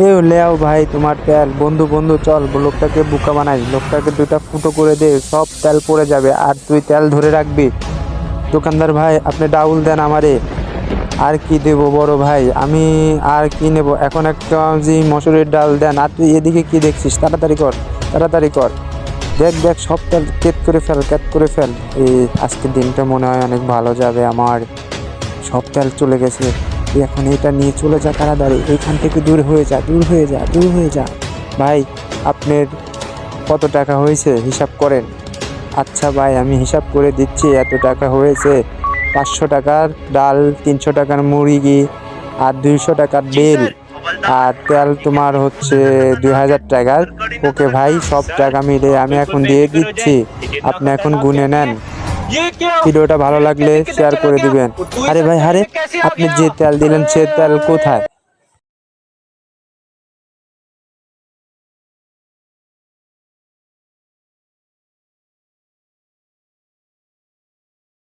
এ লেও ভাই তোমার তেল। বন্ধু বন্ধু চল, লোকটাকে বোকা বানাই, লোকটাকে দুইটা ফুটো করে দে, সব তেল পড়ে যাবে আর তুই তেল ধরে রাখবি। দোকানদার ভাই আপনি ডাউল দেন আমারে। আর কি দেব বড় ভাই, আমি আর কি নেব এখন, একটা যে মসুরির ডাল দেন। আর তুই এদিকে কি দেখছিস, তাড়াতাড়ি কর, তাড়াতাড়ি কর। দেখ দেখ সব তেল কেট করে ফেল, কেট করে ফেল। এই আজকের দিনটা মনে হয় অনেক ভালো যাবে আমার। সব তেল চলে গেছে। তুই এখন এটা নিয়ে চলে যা তাড়াতাড়ি, এইখান থেকে দূর হয়ে যা, দূর হয়ে যা, দূর হয়ে যা। ভাই আপনার কত টাকা হয়েছে হিসাব করেন। আচ্ছা ভাই আমি হিসাব করে দিচ্ছি, এত টাকা হয়েছে। 500 টাকার ডাল, 300 টাকার মুরগি, আর 200 টাকার বেল, আর তেল তোমার হচ্ছে 2000 টাকার। ওকে ভাই সব টাকা মিলে আমি এখন দিয়ে দিচ্ছি, আপনি এখন গুনে নেন। ভিডিওটা ভালো লাগলে শেয়ার করে দিবেন। আরে ভাই, আরে আপনি যে তেল দিলেন সে তেল কোথায়?